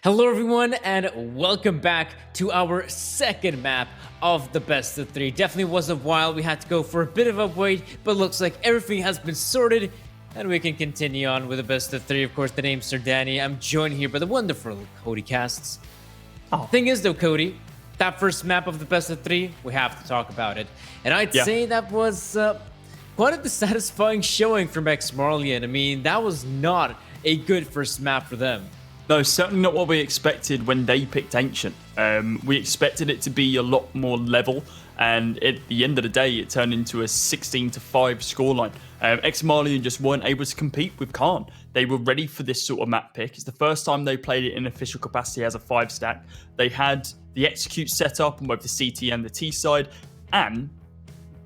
Hello everyone and welcome back to our second map of the best of three. Definitely was a while, we had to go for a bit of a wait, but looks like everything has been sorted and we can continue on with the best of three. Of course, the name's Sir Danny. I'm joined here by the wonderful Cody Casts. Thing is though, Cody, that first map of the best of three, we have to talk about it. And I'd say that was quite a dissatisfying showing from ex-Marlian. I mean, that was not a good first map for them. No, certainly not what we expected when they picked Ancient. We expected it to be a lot more level, and at the end of the day, it turned into a 16-5 scoreline. Ex-Marlian just weren't able to compete with Khan. They were ready for this sort of map pick. It's the first time they played it in official capacity as a 5-stack. They had the execute set up on both the CT and the T side, and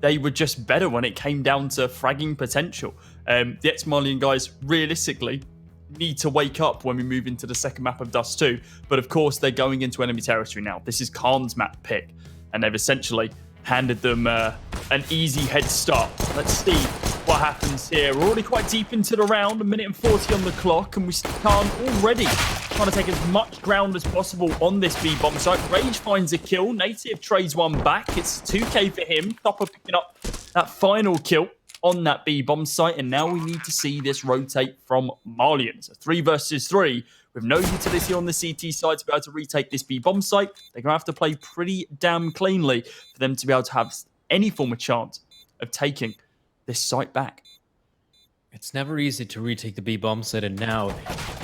they were just better when it came down to fragging potential. The ex-Marlian guys, realistically, need to wake up when we move into the second map of Dust2, but of course they're going into enemy territory now. This is Khan's map pick, and they've essentially handed them an easy head start. Let's see what happens here. We're already quite deep into the round, 1:40 on the clock, and we see Khan already trying to take as much ground as possible on this B-bomb site. Rage finds a kill, Native trades one back. It's 2k for him. Topper picking up that final kill on that B-bomb site, and now we need to see this rotate from Marlian. So 3 versus 3 with no utility on the CT side to be able to retake this B-bomb site. They're going to have to play pretty damn cleanly for them to be able to have any form of chance of taking this site back. It's never easy to retake the B-bomb site, and now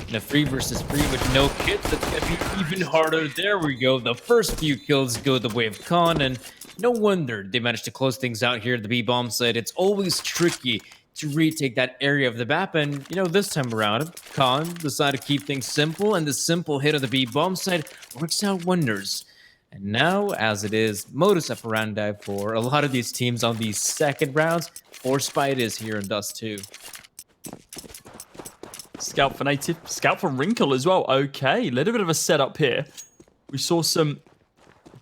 in a 3 versus 3 with no kits, that's going to be even harder. There we go. The first few kills go the way of Khan, and no wonder they managed to close things out here at the B-bomb site. It's always tricky to retake that area of the map, and you know, this time around, Khan decided to keep things simple, and the simple hit of the B-bomb site works out wonders. And now, as it is modus operandi for a lot of these teams on these second rounds, force fight is here in Dust2. Scout for Native, scout for Wrinkle as well. Okay, a little bit of a setup here. We saw some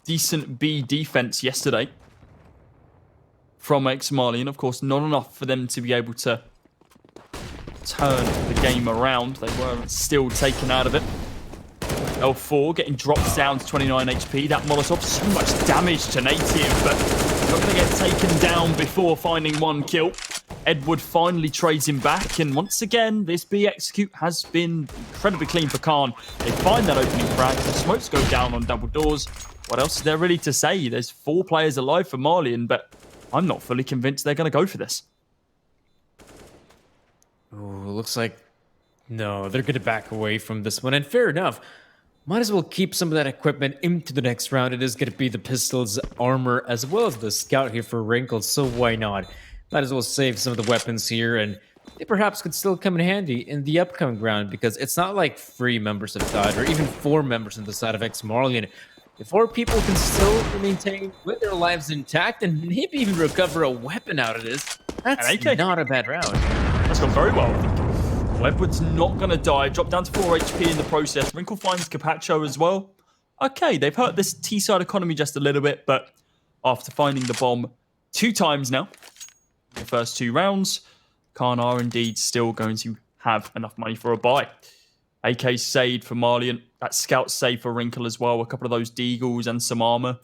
decent B defense yesterday from ex-Marlian. Of course, not enough for them to be able to turn the game around. They were still taken out of it. L4 getting dropped down to 29 HP. That Molotov, so much damage to Native, but not going to get taken down before finding one kill. Edward finally trades him back, and once again, this B execute has been incredibly clean for Khan. They find that opening frag, the smokes go down on double doors. What else is there really to say? There's 4 players alive for Marlian, but I'm not fully convinced they're going to go for this. Ooh, looks like no, they're going to back away from this one, and fair enough. Might as well keep some of that equipment into the next round. It is going to be the pistols, armor, as well as the scout here for Wrinkle, so why not? Might as well save some of the weapons here, and they perhaps could still come in handy in the upcoming round, because it's not like 3 members have died, or even 4 members on the side of ex-Marlian. If 4 people can still maintain with their lives intact and maybe even recover a weapon out of this, that's not a bad round. That's gone very well, I think. Edward's not going to die. Drop down to 4 HP in the process. Wrinkle finds Capacho as well. Okay, they've hurt this T-side economy just a little bit, but after finding the bomb 2 times now, the first 2 rounds, Khan are indeed still going to have enough money for a buy. AK saved for Marlian. That scout saved for Wrinkle as well. A couple of those deagles and some armor.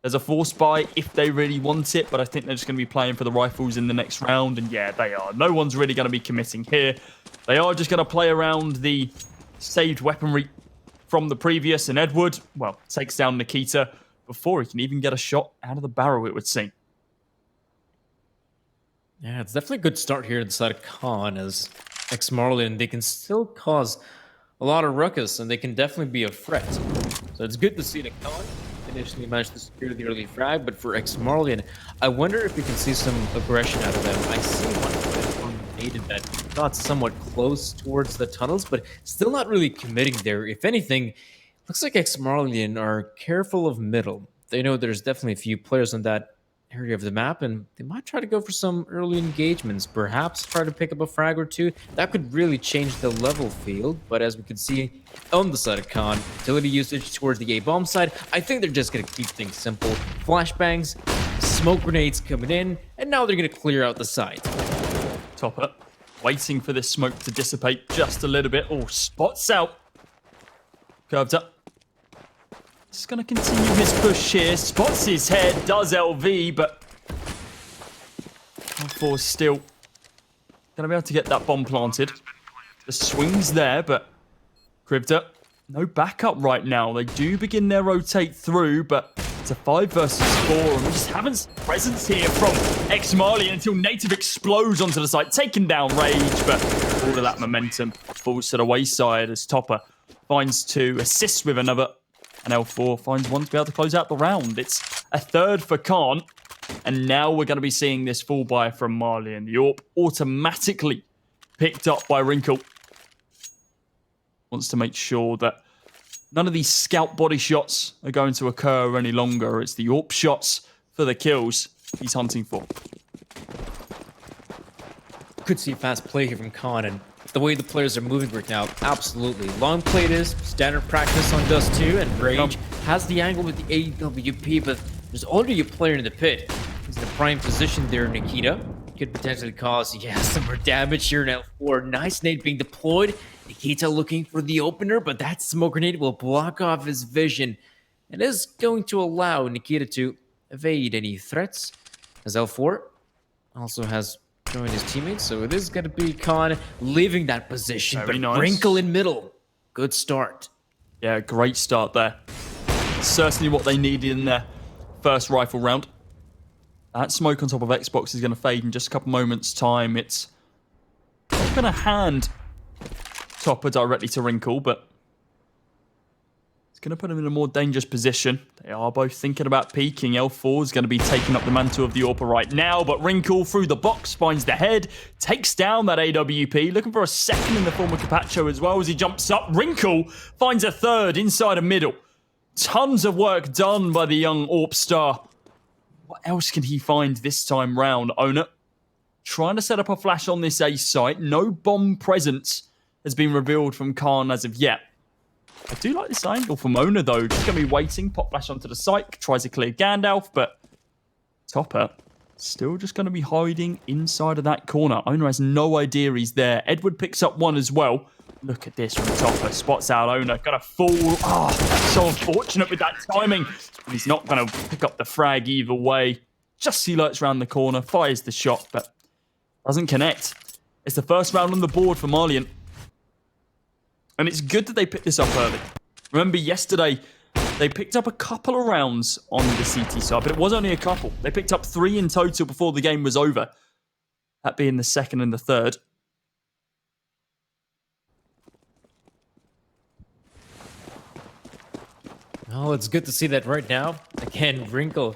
There's a force buy if they really want it, but I think they're just going to be playing for the rifles in the next round, and yeah, they are. No one's really going to be committing here. They are just going to play around the saved weaponry from the previous, and Edward, well, takes down Nikita before he can even get a shot out of the barrel, it would seem. Yeah, it's definitely a good start here inside of Khan as ex-Marlian. They can still cause a lot of ruckus, and they can definitely be a threat. So it's good to see that Khan initially managed to secure the early frag, but for ex-Marlian, I wonder if we can see some aggression out of them. I see one player on Native that got somewhat close towards the tunnels, but still not really committing there. If anything, looks like ex-Marlian are careful of middle. They know there's definitely a few players on that area of the map, and they might try to go for some early engagements, perhaps try to pick up a frag or 2. That could really change the level field, but as we can see on the side of Khan, utility usage towards the A-bomb side, I think they're just going to keep things simple. Flashbangs, smoke grenades coming in, and now they're going to clear out the site. Topper waiting for this smoke to dissipate just a little bit. Oh, spots out Curved up. He's going to continue his push here. Spots his head, does LV, but L4 still going to be able to get that bomb planted. The swing's there, but Krivda, no backup right now. They do begin their rotate through, but it's a 5 versus 4, and we just haven't seen presence here from ex-Marlian until Native explodes onto the site, taking down Rage, but all of that momentum falls to the wayside as Topper finds 2, assists with another, and L4 finds 1 to be able to close out the round. It's a 3rd for Khan, and now we're going to be seeing this fall by from Marlian. The AWP automatically picked up by Wrinkle. Wants to make sure that none of these scout body shots are going to occur any longer. It's the AWP shots for the kills he's hunting for. Could see fast play here from Khan, and the way the players are moving right now, absolutely. Long play it is, standard practice on Dust2, and Rage has the angle with the AWP, but there's already a player in the pit. He's in a prime position there, Nikita. Could potentially cause, some more damage here in L4. Nice nade being deployed. Nikita looking for the opener, but that smoke grenade will block off his vision and is going to allow Nikita to evade any threats, as L4 also has joined his teammates, so it is going to be Khan leaving that position. Very but nice. Wrinkle in middle. Good start. Yeah, great start there. Certainly what they needed in their first rifle round. That smoke on top of Xbox is going to fade in just a couple moments' time. It's not going to hand Topper directly to Wrinkle, but it's going to put him in a more dangerous position. They are both thinking about peeking. L4 is going to be taking up the mantle of the AWP right now, but Wrinkle through the box finds the head, takes down that AWP, looking for a second in the form of Capacho as well as he jumps up. Wrinkle finds a 3rd inside a middle. Tons of work done by the young AWP star. What else can he find this time round? Owner trying to set up a flash on this A site. No bomb presence has been revealed from Khan as of yet. I do like this angle from Owner though. Just going to be waiting. Pop flash onto the site. Tries to clear Gandalf, but Topper still just going to be hiding inside of that corner. Owner has no idea he's there. Edward picks up 1 as well. Look at this from Topper. Spots out Owner. Gonna fall. Oh, that's so unfortunate with that timing. But he's not gonna pick up the frag either way. Just he lurks around the corner, fires the shot, but doesn't connect. It's the first round on the board for Marlian. And it's good that they picked this up early. Remember yesterday, they picked up a couple of rounds on the CT side, but it was only a couple. They picked up 3 in total before the game was over. That being the 2nd and the 3rd. Oh, it's good to see that right now. Again, Wrinkle,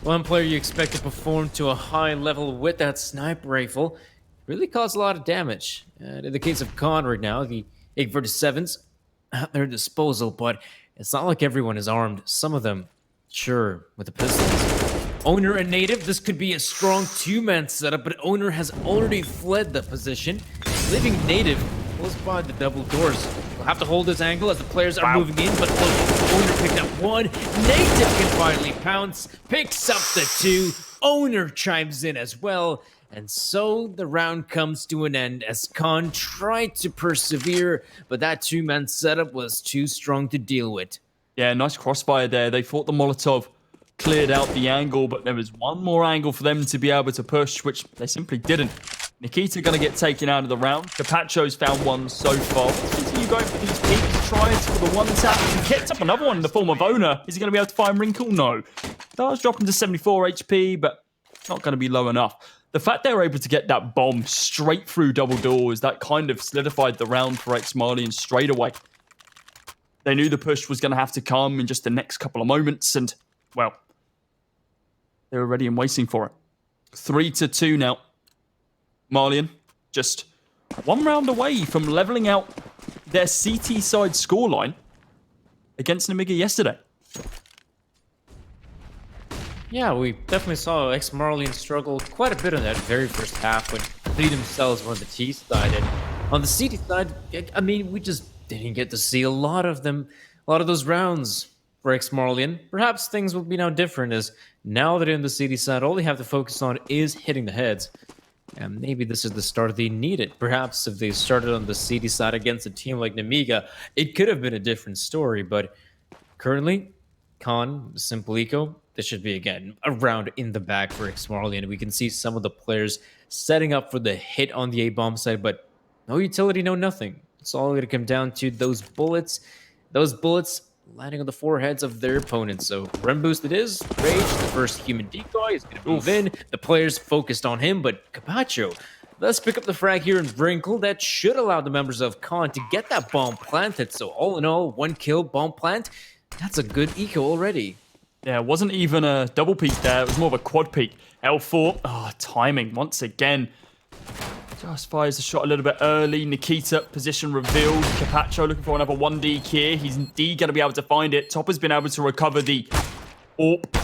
one player you expect to perform to a high level with that sniper rifle, really caused a lot of damage. And in the case of Khan right now, the 837s at their disposal, but it's not like everyone is armed. Some of them, sure, with the pistols. Owner and Native, this could be a strong 2-man setup, but Owner has already fled the position, leaving Native close by the double doors. We'll have to hold this angle as the players are moving in, but look, Owner picked up 1. Native can finally pounce, picks up the 2. Owner chimes in as well. And so the round comes to an end as Khan tried to persevere, but that 2-man setup was too strong to deal with. Yeah, nice crossfire there. They thought the Molotov cleared out the angle, but there was one more angle for them to be able to push, which they simply didn't. Nikita going to get taken out of the round. Capacho's found 1 so far. Let's continue going for these peaks, trying for the 1 tap. He gets up another one in the form of Owner. Is he going to be able to find Wrinkle? No. Does drop him to 74 HP, but not going to be low enough. The fact they were able to get that bomb straight through double doors, that kind of solidified the round for ex-Marlian straight away. They knew the push was going to have to come in just the next couple of moments, and, well, they were ready and waiting for it. 3-2 now. Marlian just 1 round away from leveling out their CT side scoreline against Namiga yesterday. Yeah, we definitely saw ex-Marlian struggle quite a bit in that very first half when they themselves were on the T side. And on the CT side, I mean, we just didn't get to see a lot of them, a lot of those rounds for ex-Marlian. Perhaps things will be now different as now that in the CT side, all they have to focus on is hitting the heads. And maybe this is the start they needed. Perhaps if they started on the CD side against a team like Namiga, it could have been a different story. But currently, Khan, Simple Eco, this should be again a round in the bag for ex-Marlian. We can see some of the players setting up for the hit on the A-bomb side, but no utility, no nothing. It's all going to come down to those bullets. Those bullets landing on the foreheads of their opponents. So run boost it is. Rage, the first human decoy, is going to move in. The players focused on him, but Capacho, let's pick up the frag here in Wrinkle. That should allow the members of Khan to get that bomb planted. So all in all, 1 kill, bomb plant. That's a good eco already. Yeah, it wasn't even a double peak there. It was more of a quad peak. L4, timing once again. Just fires the shot a little bit early. Nikita, position revealed. Capacho looking for another 1D here. He's indeed going to be able to find it. Topper's been able to recover the AWP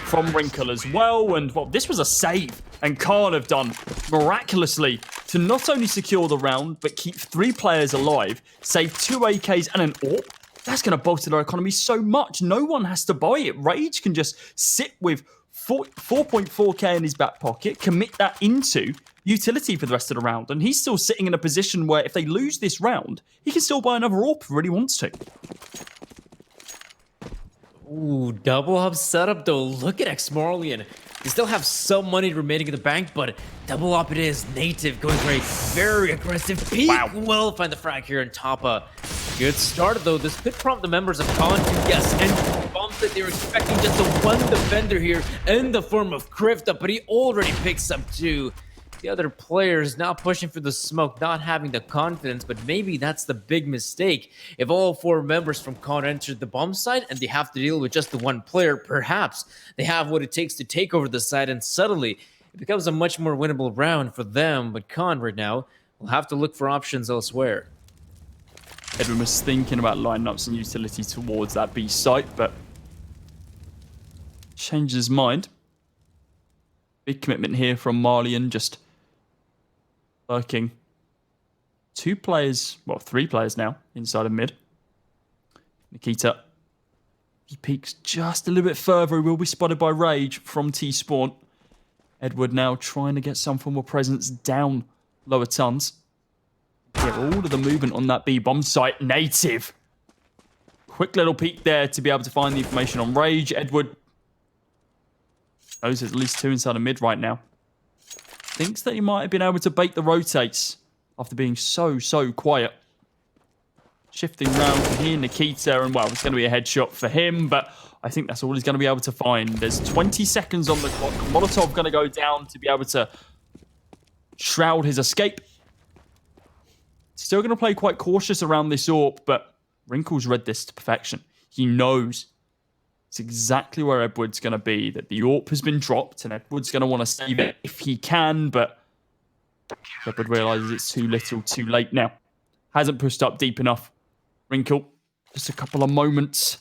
from Wrinkle as well. And, well, this was a save. And Khan have done miraculously to not only secure the round, but keep 3 players alive, save 2 AKs and an AWP. That's going to bolster their economy so much. No one has to buy it. Rage can just sit with 4.4k in his back pocket, commit that into utility for the rest of the round. And he's still sitting in a position where if they lose this round, he can still buy another AWP if he really wants to. Ooh, double up setup though. Look at ex-Marlian. They still have some money remaining in the bank, but double up it is. Native going for a very aggressive peek. Wow. Will find the frag here in Tapa. Good start though. This could prompt the members of Khan to guess and bump that they were expecting just the one defender here in the form of Krifta, but he already picks up 2. The other players now pushing for the smoke, not having the confidence, but maybe that's the big mistake. If all 4 members from Khan entered the bomb site and they have to deal with just the 1 player, perhaps they have what it takes to take over the site, and suddenly it becomes a much more winnable round for them. But Khan right now will have to look for options elsewhere. Edwin was thinking about lineups and utility towards that B site, but changed his mind. Big commitment here from Marlian, just lurking 2 players, well, 3 players now inside of mid. Nikita, he peeks just a little bit further. He will be spotted by Rage from T-Spawn. Edward now trying to get some form of presence down lower tons. Get all of the movement on that B-bomb site. Native. Quick little peek there to be able to find the information on Rage. Edward knows there's at least 2 inside of mid right now. Thinks that he might have been able to bait the rotates after being so quiet. Shifting round from here, Nikita, and well, it's going to be a headshot for him, but I think that's all he's going to be able to find. There's 20 seconds on the clock. Molotov going to go down to be able to shroud his escape. Still going to play quite cautious around this AWP, but Wrinkle's read this to perfection. He knows it's exactly where Edward's going to be, that the AWP has been dropped, and Edward's going to want to save it if he can, but Edward realises it's too little, too late now. Hasn't pushed up deep enough. Wrinkle, just a couple of moments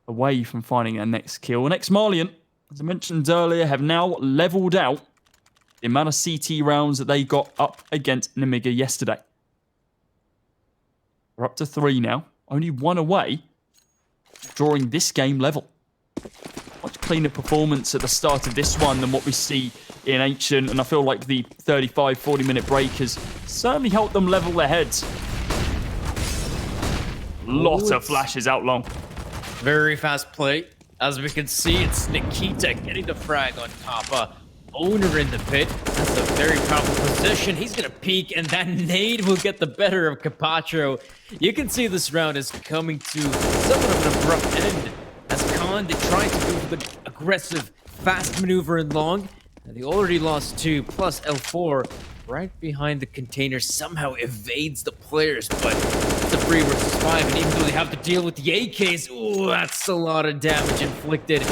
away from finding their next kill. And ex-Marlian, as I mentioned earlier, have now leveled out the amount of CT rounds that they got up against Namiga yesterday. We're up to 3 now. Only 1 away, drawing this game level. Much cleaner performance at the start of this one than what we see in Ancient, and I feel like the 35, 40-minute break has certainly helped them level their heads. Lot of flashes out long. Very fast play. As we can see, it's Nikita getting the frag on top. Owner in the pit. That's a very powerful position. He's going to peek, and that nade will get the better of Capacho. You can see this round is coming to somewhat of an abrupt end. As Khan, they tried to go for the aggressive, fast maneuver in long. And they already lost 2, plus L4 right behind the container somehow evades the players, but it's a 3 versus 5, and even though they have to deal with the AKs, ooh, that's a lot of damage inflicted.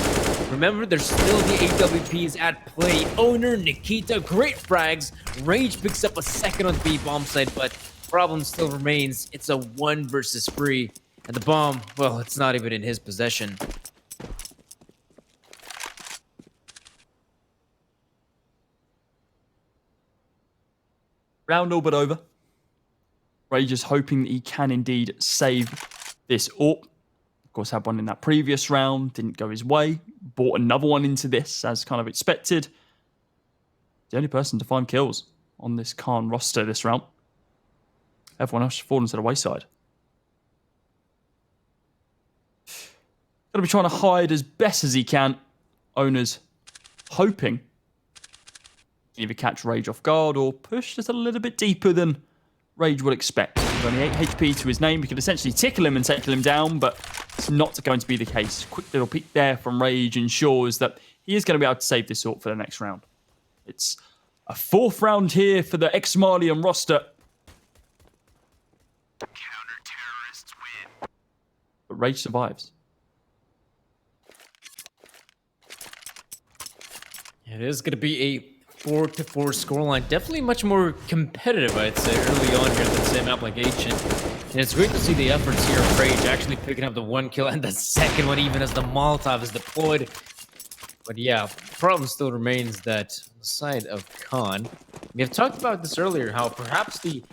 Remember, there's still the AWPs at play. Owner, Nikita, great frags. Rage picks up a second on the B-bomb side, but problem still remains. It's a 1 versus 3, and the bomb, well, it's not even in his possession. Round all but over. Rage is hoping that he can indeed save this AWP. Of course, had one in that previous round, didn't go his way. Bought another one into this, as kind of expected. the only person to find kills on this Khan roster this round. Everyone else fallen to the wayside. Gonna be trying to hide as best as he can. Owners hoping either catch Rage off guard or push just a little bit deeper than Rage would expect. With only 8 HP to his name, he could essentially tickle him and take him down, but it's not going to be the case. Quick little peek there from Rage ensures that he is going to be able to save this sort for the next round. It's a 4th round here for the ex-Marlian roster. Counter-terrorists win. But Rage survives. It is going to be a 4-4 scoreline. Definitely much more competitive, I'd say, early on here than same application. And it's great to see the efforts here of Rage actually picking up the 1 kill and the second one even as the Molotov is deployed. But yeah, the problem still remains that on the side of Khan, we have talked about this earlier, how perhaps the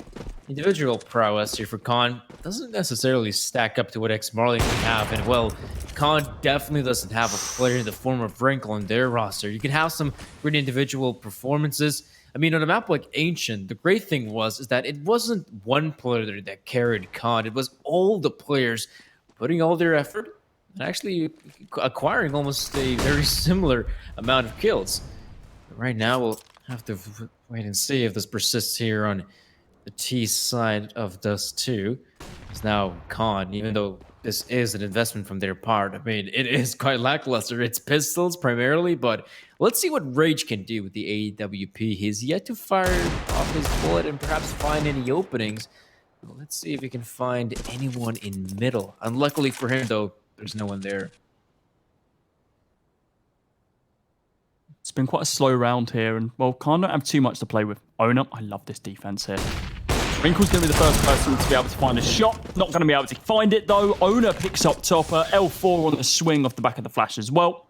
individual prowess here for Khan doesn't necessarily stack up to what ex-Marlian can have. And well, Khan definitely doesn't have a player in the form of Wrinkle on their roster. You can have some great individual performances. I mean, on a map like Ancient, the great thing is that it wasn't one player that carried Khan. It was all the players putting all their effort and actually acquiring almost a very similar amount of kills. But right now, we'll have to wait and see if this persists here on the T side of Dust2. It's now Khan, even though this is an investment from their part. I mean, it is quite lackluster. It's pistols primarily, but let's see what Rage can do with the AWP. He's yet to fire off his bullet and perhaps find any openings. Well, let's see if he can find anyone in middle. Unluckily for him, though, there's no one there. It's been quite a slow round here, and well, Khan don't have too much to play with. Owner, I love this defense here. Wrinkle's going to be the first person to be able to find a shot. Not going to be able to find it, though. Owner picks up Topper. L4 on the swing off the back of the flash as well.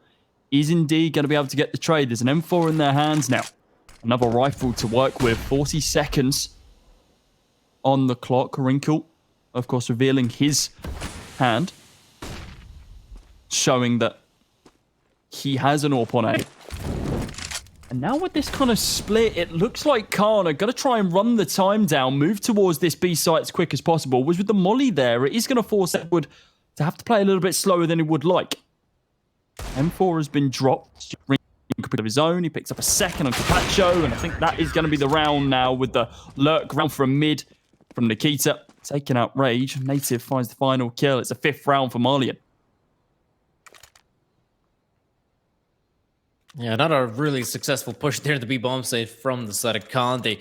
Is indeed going to be able to get the trade. There's an M4 in their hands now. Another rifle to work with. 40 seconds on the clock. Wrinkle, of course, revealing his hand, showing that he has an AWP on A. And now with this kind of split, it looks like Khan are going to try and run the time down, move towards this B site as quick as possible. Was with the molly there, it is going to force Edward to have to play a little bit slower than he would like. M4 has been dropped. Rinko picked up his own. He picks up a second on Capacho, and I think that is going to be the round now with the lurk round from mid from Nikita. Taking out Rage. Native finds the final kill. It's a 5th round for Marlian. Yeah, not a really successful push there to the B-bomb site from the side of Khan. They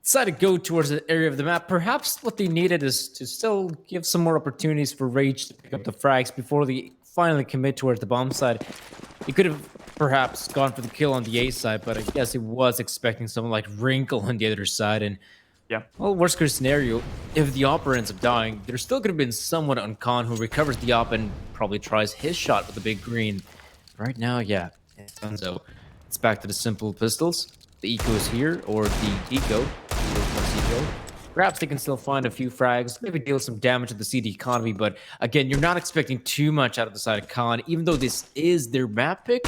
decided to go towards the area of the map. Perhaps what they needed is to still give some more opportunities for Rage to pick up the frags before they finally commit towards the bomb side. He could have perhaps gone for the kill on the A side, but I guess he was expecting someone like Wrinkle on the other side. And yeah, well, worst case scenario, if the op ends up dying, there's still going to be someone on Khan who recovers the op and probably tries his shot with the big green. Right now, yeah. So it's back to the simple pistols. The eco is here, or the eco. Perhaps they can still find a few frags, maybe deal some damage to the CD economy, but again, you're not expecting too much out of the side of Khan. Even though this is their map pick,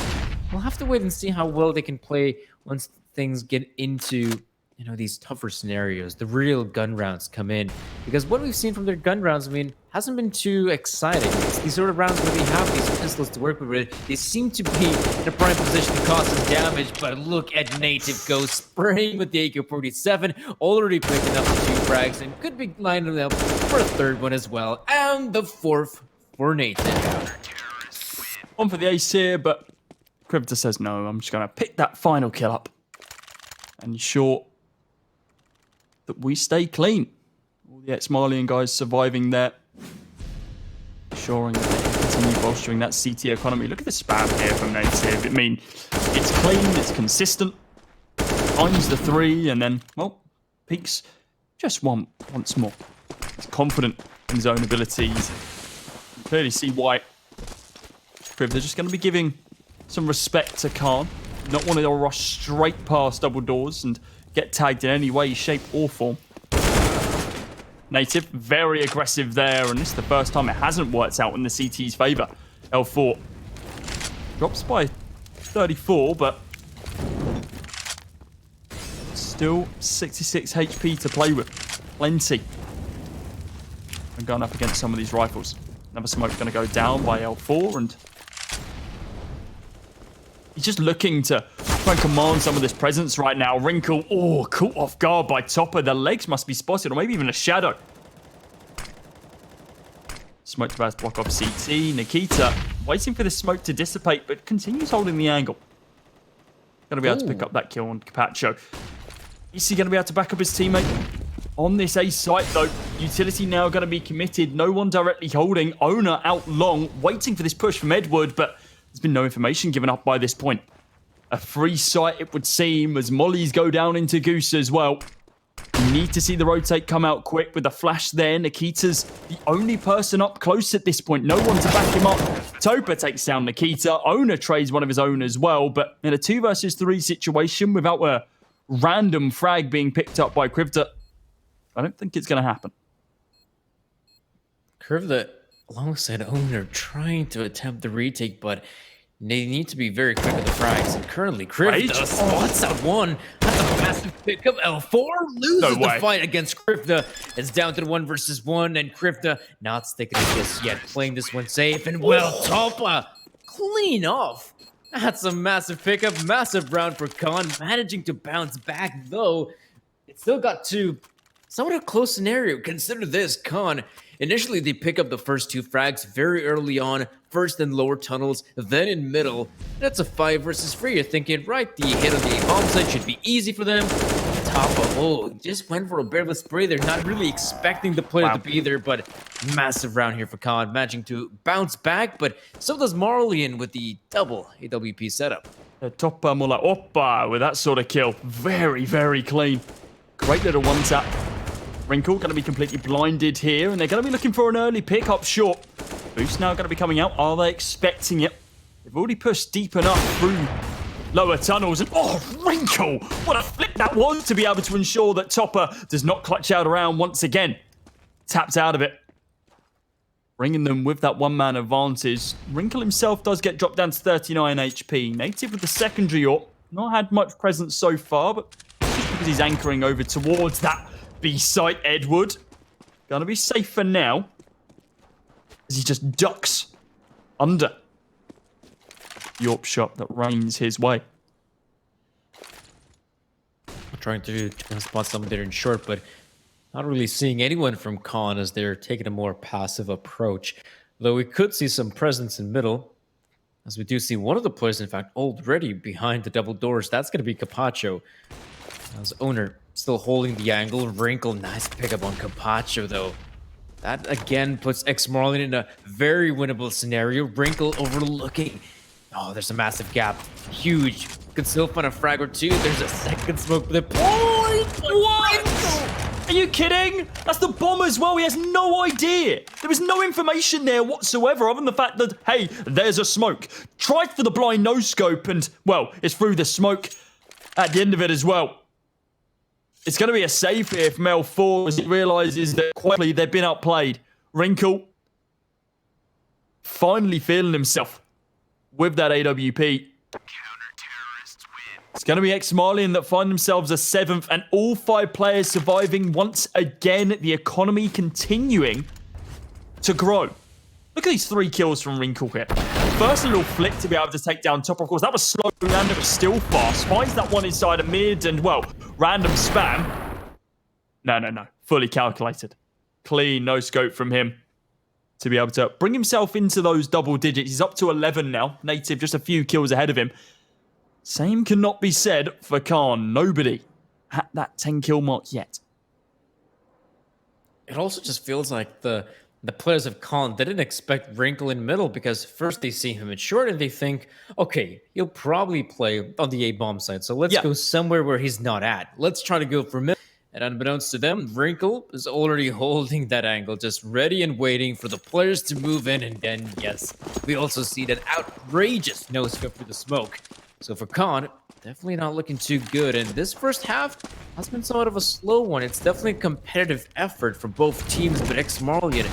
we'll have to wait and see how well they can play once things get into, you know, these tougher scenarios. The real gun rounds come in, because what we've seen from their gun rounds, I mean, hasn't been too exciting. It's these sort of rounds where they have these pistols to work with. They seem to be in a prime position to cause some damage, but look at Native go spraying with the AK-47, already picking up the 2 frags, and could be lining up for a 3rd one as well, and the 4th for Native. One for the ace here, but Krivita says no. I'm just going to pick that final kill up and ensure that we stay clean. All the ex-Marlian guys surviving there, ensuring that they can continue bolstering that CT economy. Look at the spam here from Native. I mean, it's clean, it's consistent. Times the 3, and then, well, peaks just once more. He's confident in his own abilities. You can clearly see why they're just going to be giving some respect to Khan. Not wanting to rush straight past double doors and get tagged in any way, shape, or form. Native, very aggressive there, and this is the first time it hasn't worked out in the CT's favour. L4 drops by 34, but Still 66 HP to play with. Plenty. And going up against some of these rifles. Another smoke going to go down by L4, and he's just looking to try and command some of this presence right now. Wrinkle, oh, caught off guard by Topper. The legs must be spotted, or maybe even a shadow. Smoke to block off CT. Nikita waiting for this smoke to dissipate, but continues holding the angle. Going to be able to pick up that kill on Capacho. Is he going to be able to back up his teammate? On this A site, though, utility now going to be committed. No one directly holding. Owner out long, waiting for this push from Edward, but there's been no information given up by this point. A free site, it would seem, as mollies go down into Goose as well. You need to see the rotate come out quick with the flash there. Nikita's the only person up close at this point. No one to back him up. Topa takes down Nikita. Owner trades one of his own as well, but in a 2 versus 3 situation without a random frag being picked up by Krivda, I don't think it's going to happen. Krivda, alongside Owner, trying to attempt the retake, but they need to be very quick with the frags. And currently, Krivda spots out one. That's a massive pickup. L4 loses the fight against Krivda. It's down to the 1 versus 1, and Krivda not sticking to this yet, playing this one safe. And Topa clean off. That's a massive pickup, massive round for Khan, managing to bounce back, though. It still got to somewhat a close scenario. Consider this, Khan. Initially, they pick up the first 2 frags very early on, first in lower tunnels, then in middle. That's a 5 versus 3. You're thinking, right, the hit on the bomb site should be easy for them. Toppa, just went for a bit of a spray. They're not really expecting the player to be there, but massive round here for Khan, managing to bounce back, but so does Marlian with the double AWP setup. Toppa more like Oppa with that sort of kill. Very, very clean. Great little one-tap. Wrinkle going to be completely blinded here, and they're going to be looking for an early pick up short. Boost now going to be coming out. Are they expecting it? They've already pushed deep enough through lower tunnels, and Wrinkle! What a flick that was to be able to ensure that Topper does not clutch out around once again. Tapped out of it. Bringing them with that one-man advantage. Wrinkle himself does get dropped down to 39 HP. Native with the secondary AWP. Not had much presence so far, but just because he's anchoring over towards that B site, Edward. Gonna be safe for now, as he just ducks under the AWP shot that rains his way. Trying to spot someone there in short, but not really seeing anyone from Khan as they're taking a more passive approach. Though we could see some presence in middle, as we do see one of the players, in fact, already behind the double doors. That's going to be Capacho. As Owner still holding the angle. Wrinkle, nice pickup on Capacho, though. That, again, puts ex-Marlian in a very winnable scenario. Wrinkle overlooking. Oh, there's a massive gap. Huge. Could still find a frag or two. There's a second smoke for the point. What? Are you kidding? That's the bomb as well. He has no idea. There was no information there whatsoever, other than the fact that, hey, there's a smoke. Tried for the blind no-scope, and, well, it's through the smoke at the end of it as well. It's going to be a save here from L4 as he realizes that quickly they've been outplayed. Wrinkle finally feeling himself with that AWP. It's going to be ex-Marlian that find themselves a 7th, and all 5 players surviving once again. The economy continuing to grow. Look at these 3 kills from Wrinkle here. First little flick to be able to take down Topper. Of course, that was slow and it was still fast. Finds that one inside a mid and, well, random spam. No. Fully calculated. Clean, no scope from him to be able to bring himself into those double digits. He's up to 11 now. Native just a few kills ahead of him. Same cannot be said for Khan. Nobody at that 10 kill mark yet. It also just feels like the players of Khan didn't expect Wrinkle in middle, because first they see him in short and they think, okay, he'll probably play on the A-bomb side, so let's go somewhere where he's not at. Let's try to go for middle. And unbeknownst to them, Wrinkle is already holding that angle, just ready and waiting for the players to move in. And then, yes, we also see that outrageous no-scope for the smoke. So for Khan, definitely not looking too good. And this first half has been somewhat of a slow one. It's definitely a competitive effort for both teams, but ex-Marlian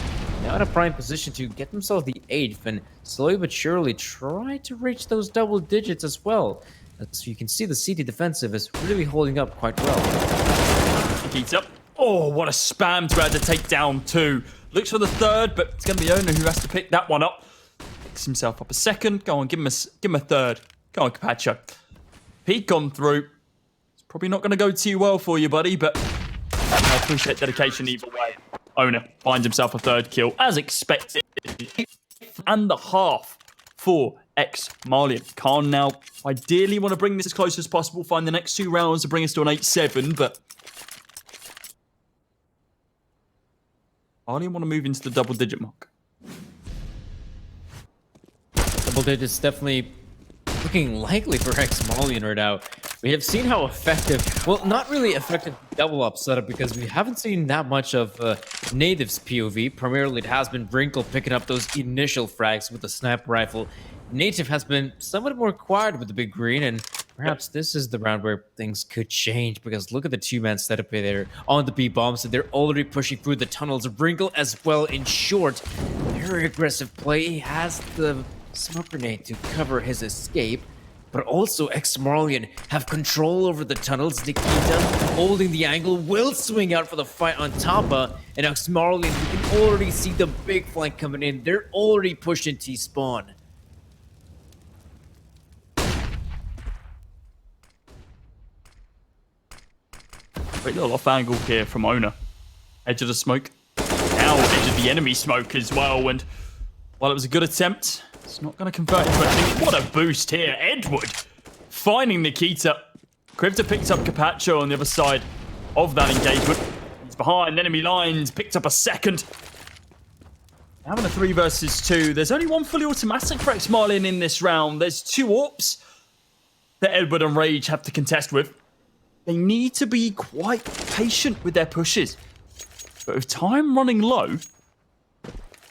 now in a prime position to get themselves the 8th and slowly but surely try to reach those double digits as well. As you can see, the CT defensive is really holding up quite well. Nikita. Oh, what a spam to be able to take down 2. Looks for the 3rd, but it's going to be Owner who has to pick that one up. Picks himself up a 2nd. Go on, give him a 3rd. Go on, Capacho. Peek on through. It's probably not going to go too well for you, buddy, but I appreciate dedication either way. Owner finds himself a 3rd kill, as expected. 8.5 for ex-Marlian. Khan now ideally want to bring this as close as possible, find the next 2 rounds to bring us to an 8-7, but Marlian want to move into the double-digit mark. Double digits definitely looking likely for ex-Marlian right now. We have seen how effective, well, not really effective double up setup because we haven't seen that much of Native's POV. Primarily, it has been Wrinkle picking up those initial frags with the sniper rifle. Native has been somewhat more quiet with the big green, and perhaps this is the round where things could change because look at the 2-man setup there on the B bombs, and they're already pushing through the tunnels. Wrinkle as well in short. Very aggressive play. He has the smoke grenade to cover his escape. But also ex-Marlian have control over the tunnels. Nikita holding the angle will swing out for the fight on Tapa. And ex-Marlian, we can already see the big flank coming in. They're already pushing T-spawn. Great little off angle here from Owner. Edge of the smoke. Now edge of the enemy smoke as well. And while it was a good attempt, it's not going to convert into anything. What a boost here. Edward finding Nikita. Krivda picks up Capacho on the other side of that engagement. He's behind enemy lines. Picked up a 2nd. Having a 3 versus 2. There's only 1 fully automatic for ex-Marlian in this round. There's 2 AWPs that Edward and Rage have to contest with. They need to be quite patient with their pushes. But with time running low,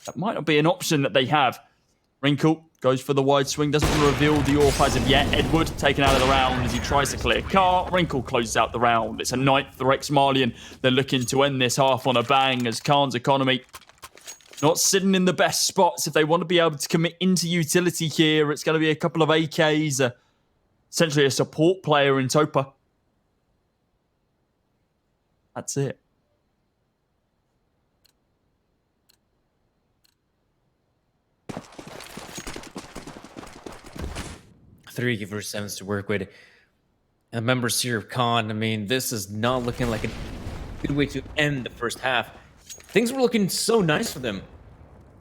that might not be an option that they have. Wrinkle goes for the wide swing, doesn't want to reveal the AWP as of yet. Edward taken out of the round as he tries to clear car. Wrinkle closes out the round. It's a 9th for ex-Marlian. They're looking to end this half on a bang as Khan's economy not sitting in the best spots. If they want to be able to commit into utility here, it's going to be a couple of AKs, essentially a support player in Topa. That's it. Three versus 7s to work with. And members here of Khan, I mean, this is not looking like a good way to end the first half. Things were looking so nice for them.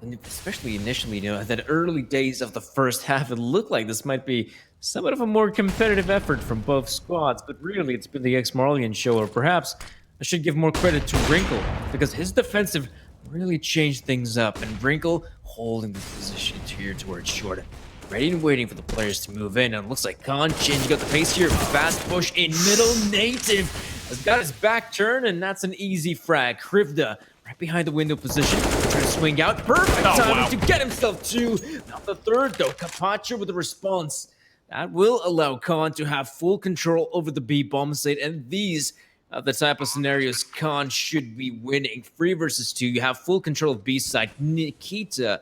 And especially initially, you know, at the early days of the first half, it looked like this might be somewhat of a more competitive effort from both squads. But really, it's been the ex-Marlian show, or perhaps I should give more credit to Wrinkle, because his defensive really changed things up. And Wrinkle holding the position here towards short. Ready and waiting for the players to move in. And it looks like Khan changing up the pace here. Fast push in middle. Native has got his back turn, and that's an easy frag. Krivda right behind the window position. Trying to swing out. Perfect timing to get himself 2. Not the 3rd, though. Capacho with a response. That will allow Khan to have full control over the B bomb site. And these are the type of scenarios Khan should be winning. 3 versus 2. You have full control of B side. Nikita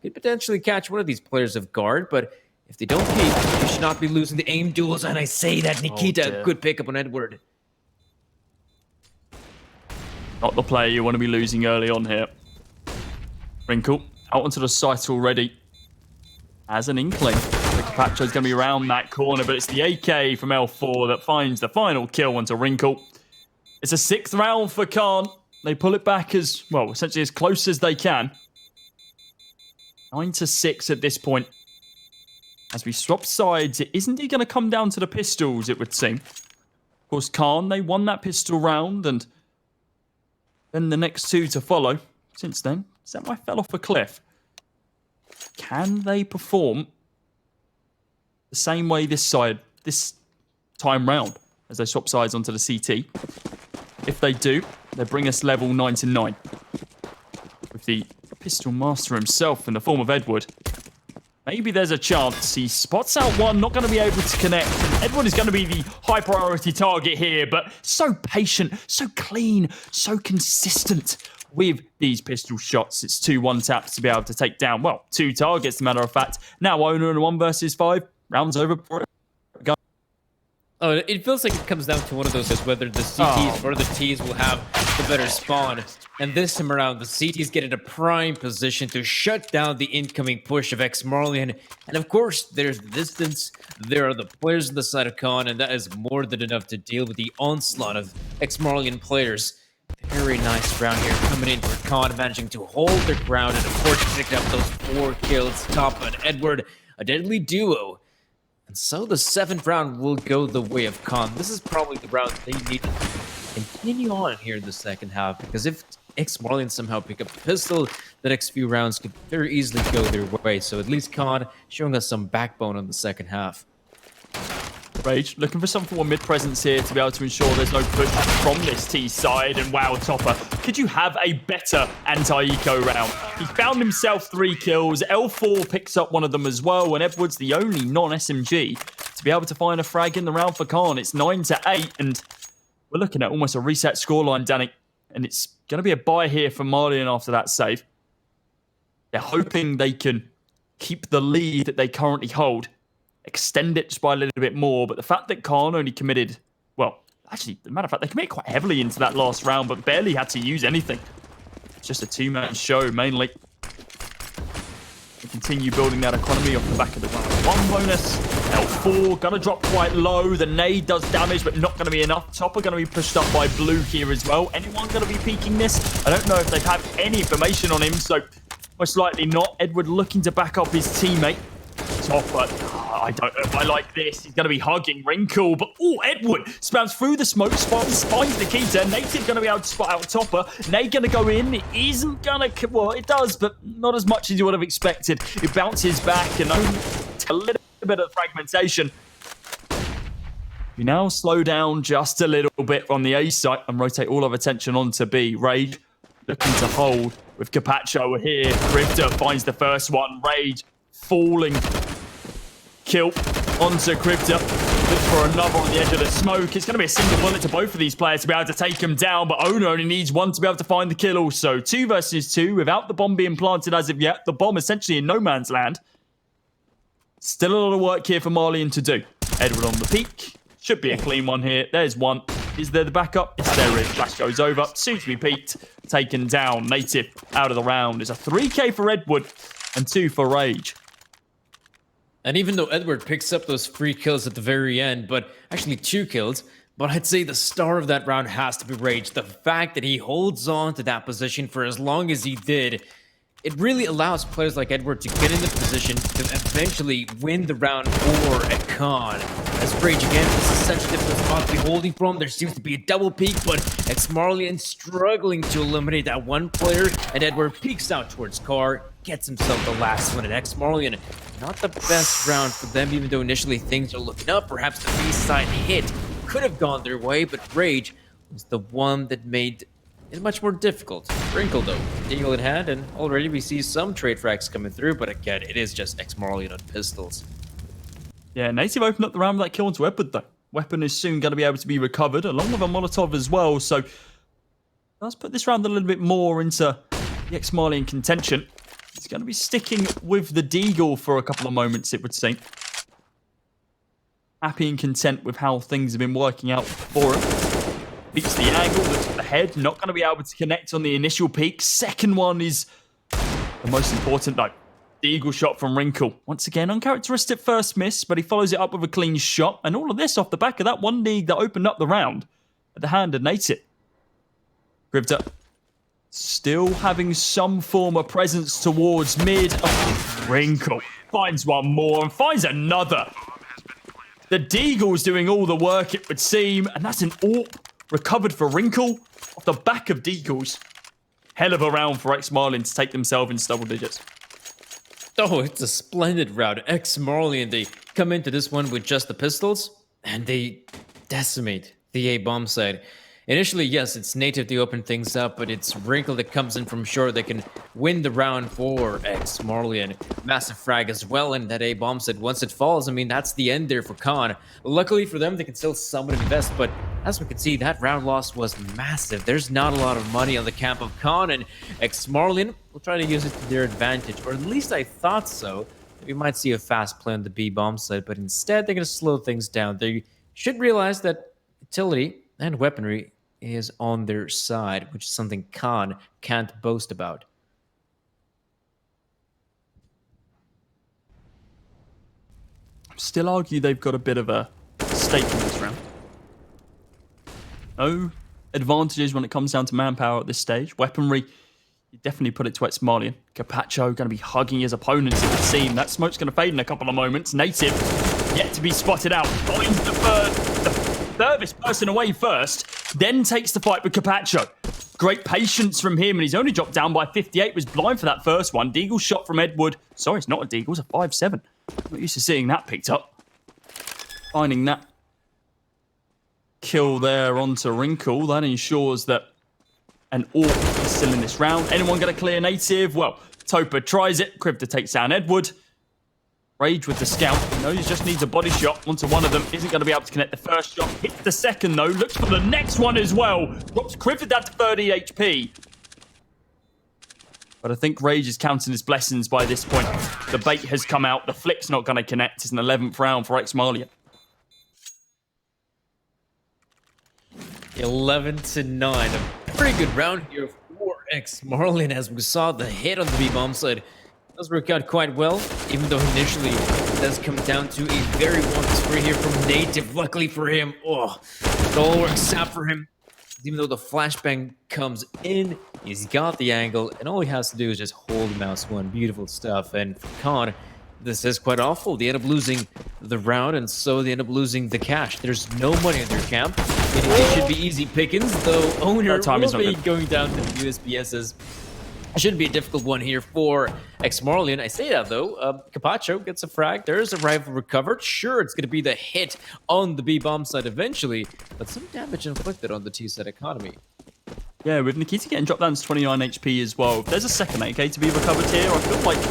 could potentially catch one of these players off guard, but if they don't peek, they should not be losing the aim duels. And I say that Nikita could pick up on Edward. Not the player you want to be losing early on here. Wrinkle out onto the site already. As an inkling, the Capacho's going to be around that corner, but it's the AK from L4 that finds the final kill onto Wrinkle. It's a 6th round for Khan. They pull it back as, well, essentially as close as they can. 9-6 at this point. As we swap sides, it isn't going to come down to the pistols, it would seem. Of course, Khan, they won that pistol round, and then the next 2 to follow. Since then, Samurai fell off a cliff. Can they perform the same way this time round as they swap sides onto the CT? If they do, they bring us level 9-9. With the pistol master himself in the form of Edward. Maybe there's a chance. He spots out one, not going to be able to connect. Edward is going to be the high priority target here, but so patient, so clean, so consistent with these pistol shots. It's 2 one-taps to be able to take down, well, 2 targets, as a matter of fact. Now Owner in a 1 versus 5. Rounds over. Oh, it feels like it comes down to one of those, whether the CTs or the Ts will have the better spawn. And this time around, the CTs get in a prime position to shut down the incoming push of ex-Marlian. And of course, there's the distance, there are the players on the side of Khan, and that is more than enough to deal with the onslaught of ex-Marlian players. Very nice round here coming in for Khan, managing to hold their ground, and of course picking up those 4 kills. Top and Edward, a deadly duo. And so the 7th round will go the way of Khan. This is probably the round they need to continue on here in the second half, because if ex-Marlian somehow pick up the pistol, the next few rounds could very easily go their way. So at least Khan showing us some backbone on the second half. Rage looking for some form of mid-presence here to be able to ensure there's no push from this T side. And wow, Topper, could you have a better anti-eco round? He found himself 3 kills. L4 picks up one of them as well, and Edward's the only non-SMG to be able to find a frag in the round for Khan. It's 9-8, and we're looking at almost a reset scoreline, Danny. And it's going to be a buy here for Marlian after that save. They're hoping they can keep the lead that they currently hold, extend it just by a little bit more. But the fact that Khan only committed, well, actually, as a matter of fact, they committed quite heavily into that last round, but barely had to use anything. It's just a 2-man show, mainly. They continue building that economy off the back of the round 1 bonus. L4 gonna drop quite low. The nade does damage, but not gonna be enough. Topper gonna be pushed up by Blue here as well. Anyone gonna be peeking this? I don't know if they have any information on him, so most likely not. Edward looking to back up his teammate. Topper, I don't know if I like this. He's going to be hugging Wrinkle, but Edward spams through the smoke, finds the Keita. Native going to be able to spot out Topper. Nate going to go in. It isn't going to, well, it does, but not as much as you would have expected. It bounces back and only a little bit of fragmentation. We now slow down just a little bit on the A site and rotate all of attention onto B. Rage looking to hold with Capacho here. Grifter finds the first one. Rage falling. Kill onto Crypta. Look for another on the edge of the smoke. It's going to be a single bullet to both of these players to be able to take them down, but Owner only needs 1 to be able to find the kill also. 2 versus 2 without the bomb being planted as of yet. The bomb essentially in no man's land. Still a lot of work here for Marlian to do. Edward on the peak. Should be a clean one here. There's one. Is there the backup? Yes, there is. Flash goes over. Soon to be peaked. Taken down. Native out of the round. It's a 3k for Edward and 2 for Rage. And even though Edward picks up those 3 kills at the very end, but actually 2 kills, but I'd say the star of that round has to be Rage. The fact that he holds on to that position for as long as he did, it really allows players like Edward to get in the position to eventually win the round 4 at Khan. As Rage again, this is such a difficult spot to be holding from. There seems to be a double peak, but ex-Marlian struggling to eliminate that one player, and Edward peeks out towards Car, gets himself the last one at ex-Marlian. Not the best round for them, even though initially things are looking up. Perhaps the B-side hit could have gone their way, but Rage was the one that made it much more difficult. Wrinkle, though, deal in hand, and already we see some trade frags coming through, but again, it is just ex-Marlian on pistols. Yeah, Native opened up the round with that kill onto Edward, though. Weapon is soon going to be able to be recovered, along with a Molotov as well, so let's put this round a little bit more into the ex-Marlian contention. He's going to be sticking with the Deagle for a couple of moments, it would seem. Happy and content with how things have been working out for him. Beats the angle, looks at the head, not going to be able to connect on the initial peak. Second one is the most important, though. The eagle shot from Wrinkle. Once again, uncharacteristic first miss, but he follows it up with a clean shot. And all of this off the back of that one league that opened up the round at the hand of Native. Grifter still having some form of presence towards mid. Oh, Wrinkle finds one more and finds another. The Deagle's doing all the work, it would seem. And that's an AWP recovered for Wrinkle off the back of Deagle's. Hell of a round for ex-Marlian to take themselves into double digits. Oh, it's a splendid round. Ex-Marlian, they come into this one with just the pistols, and they decimate the A-bomb side. Initially, yes, it's Native to open things up, but it's Wrinkle that comes in from shore that can win the round for ex-Marlian. Massive frag as well, and that A-bomb side, once it falls, I mean, that's the end there for Khan. Luckily for them, they can still somewhat invest, but as we can see, that round loss was massive. There's not a lot of money on the camp of Khan, and ex-Marlian will try to use it to their advantage, or at least I thought so. We might see a fast play on the B-bomb side, but instead, they're going to slow things down. They should realize that utility and weaponry is on their side, which is something Khan can't boast about. Still argue they've got a bit of a stake in this round. No advantages when it comes down to manpower at this stage. Weaponry, you definitely put it to ex-Marlian. Capacho going to be hugging his opponents, it would seem. That smoke's going to fade in a couple of moments. Native yet to be spotted out. Finds the furthest person away first, then takes the fight with Capacho. Great patience from him, and he's only dropped down by 58. Was blind for that first one. Deagle shot from Edward. Sorry, it's not a Deagle, it's a 5-7. Not used to seeing that picked up. Finding that kill there onto Wrinkle. That ensures that an AWP is still in this round. Anyone going to clear Native? Well, Topa tries it. Krivda takes down Edward. Rage with the scout. He knows he just needs a body shot onto one of them. Isn't going to be able to connect the first shot. Hits the second, though. Looks for the next one as well. Drops Krivda down to 30 HP. But I think Rage is counting his blessings by this point. The bait has come out. The flick's not going to connect. It's an 11th round for ex-Marlian. 11-9. A pretty good round here for ex-Marlian, as we saw the hit on the B-bomb side. Does work out quite well, even though initially it does come down to a very one spray here from Native. Luckily for him, it all works out for him. Even though the flashbang comes in, he's got the angle, and all he has to do is just hold mouse one. Beautiful stuff. And for Khan, this is quite awful. They end up losing the round, and so they end up losing the cash. There's no money in their camp. It should be easy pickings, though Owner will be going down to the USPSs. It shouldn't be a difficult one here for ex-Marlian. I say that, though. Capacho gets a frag. There's a rifle recovered. Sure, it's going to be the hit on the B-bomb side eventually, but some damage inflicted on the T-side economy. Yeah, with Nikita getting dropped down to 29 HP as well. If there's a second AK to be recovered here, I feel like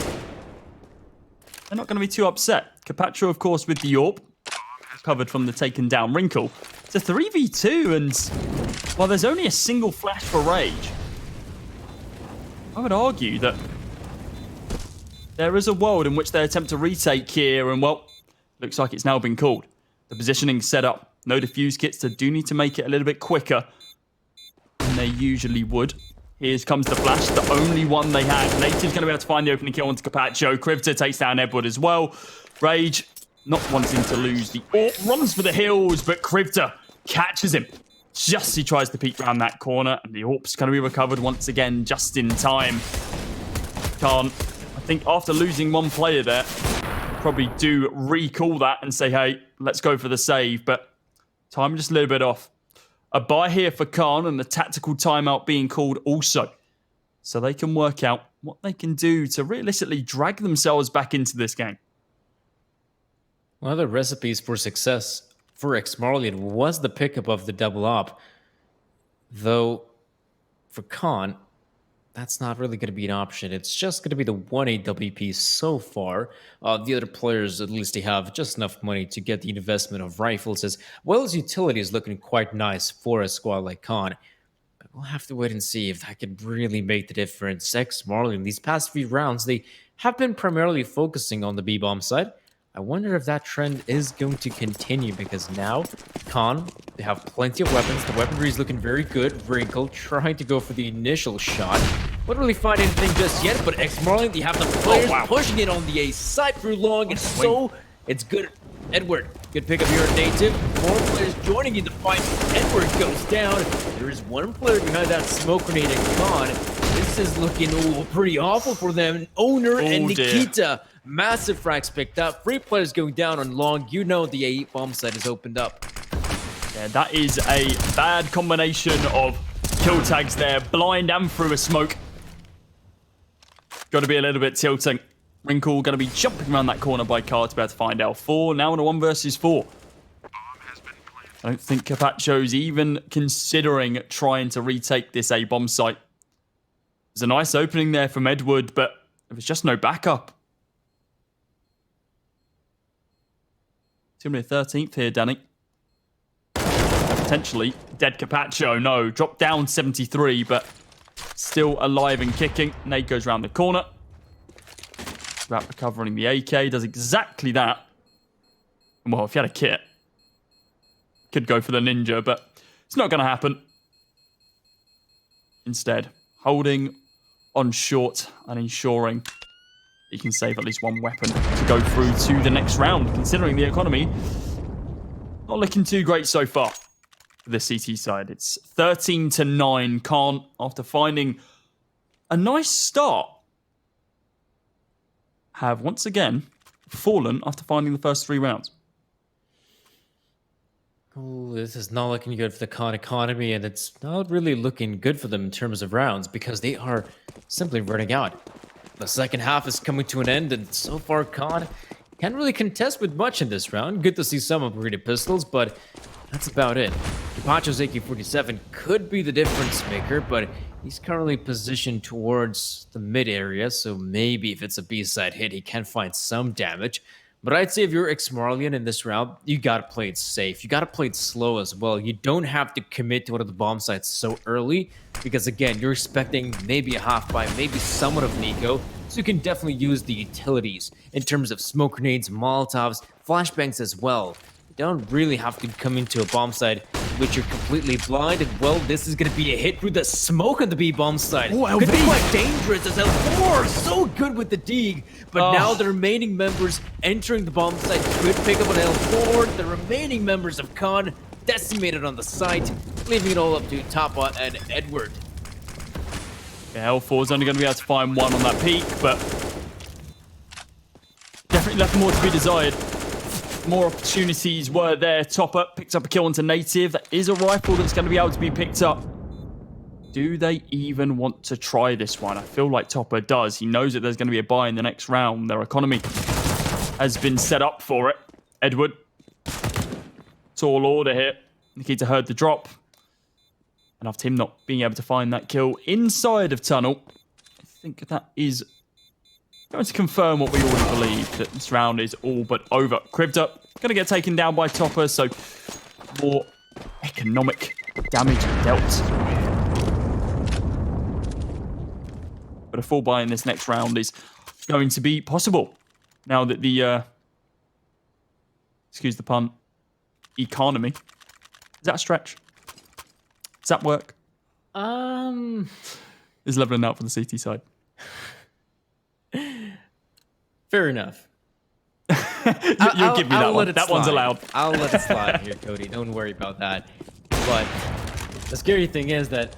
they're not going to be too upset. Capacho, of course, with the AWP. Covered from the taken down Wrinkle. It's a 3v2, and while there's only a single flash for Rage, I would argue that there is a world in which they attempt to retake here, and well, looks like it's now been called. The positioning set up. No defuse kits, so do need to make it a little bit quicker than they usually would. Here comes the flash, the only one they had. Native's going to be able to find the opening kill onto Capacho. Krivda takes down Edward as well. Rage, not wanting to lose the AWP, runs for the hills, but Krivda catches him. Just as he tries to peek around that corner, and the AWP's going to be recovered once again, just in time. Khan, I think after losing one player there, probably do recall that and say, hey, let's go for the save, but time just a little bit off. A buy here for Khan and the tactical timeout being called also. So they can work out what they can do to realistically drag themselves back into this game. One of the recipes for success for ex-Marlian was the pickup of the double op. Though, for Khan, that's not really going to be an option. It's just going to be the 1 AWP so far. The other players, at least they have just enough money to get the investment of rifles, as well as utility is looking quite nice for a squad like Khan. But we'll have to wait and see if that could really make the difference. Ex-Marlian, these past few rounds, they have been primarily focusing on the B-bomb side. I wonder if that trend is going to continue, because now, Khan, they have plenty of weapons. The weaponry is looking very good. Wrinkle trying to go for the initial shot. Wouldn't really find anything just yet, but ex-Marlian, they have the players pushing it on the A side through long, and so it's good. Edward, good pickup here at Native. More players joining in the fight. Edward goes down. There is one player behind that smoke grenade, and Khan, this is looking pretty awful for them. Owner and Nikita. Massive frags picked up. 3 players going down on long. You know the A bomb site is opened up. Yeah, that is a bad combination of kill tags there. Blind and through a smoke. Got to be a little bit tilting. Wrinkle going to be jumping around that corner by car to be able to find L4. Now on a 1 versus 4. I don't think Capacho's even considering trying to retake this A bomb site. There's a nice opening there from Edward, but there's just no backup. It's going to be a 13th here, Danny. Potentially dead Capacho. No, dropped down 73, but still alive and kicking. Nate goes around the corner. About recovering the AK. Does exactly that. And well, if you had a kit, Could go for the ninja, but it's not going to happen. Instead, holding on short and ensuring he can save at least one weapon to go through to the next round, considering the economy not looking too great so far for the CT side. It's 13-9. Khan, after finding a nice start, have once again fallen after finding the first 3 rounds. Oh, this is not looking good for the Khan economy, and it's not really looking good for them in terms of rounds because they are simply running out. The second half is coming to an end, and so far Khan can't really contest with much in this round. Good to see some upgraded pistols, but that's about it. Capacho's AK-47 could be the difference maker, but he's currently positioned towards the mid area, so maybe if it's a B-side hit, he can find some damage. But I'd say if you're ex-Marlian in this round, you gotta play it safe. You gotta play it slow as well. You don't have to commit to one of the bomb sites so early, because again, you're expecting maybe a half buy, maybe somewhat of Nico, so you can definitely use the utilities in terms of smoke grenades, Molotovs, flashbangs as well. You don't really have to come into a bomb site which you're completely blind, and well, this is gonna be a hit through the smoke on the B-bomb side. Oh, Could be LV. quite dangerous as L4 so good with the dig, but now the remaining members entering the bomb site could pick up an L4. The remaining members of Khan decimated on the site, leaving it all up to Tapa and Edward. Yeah, L4 is only going to be able to find one on that peak, but definitely left more to be desired. More opportunities were there. Topper picks up a kill onto Native. That is a rifle that's going to be able to be picked up. Do they even want to try this one? I feel like Topper does. He knows that there's going to be a buy in the next round. Their economy has been set up for it. Edward. Tall order here. Nikita heard the drop. And after him not being able to find that kill inside of tunnel, I think that is going to confirm what we already believed, that this round is all but over. Cribda going to get taken down by Topper, so more economic damage dealt. But a full buy in this next round is going to be possible now that the, excuse the pun, economy. Is that a stretch? Does that work? Is leveling out for the CT side. Fair enough. You'll give me that one. That one's allowed. I'll let it slide here, Cody. Don't worry about that. But the scary thing is that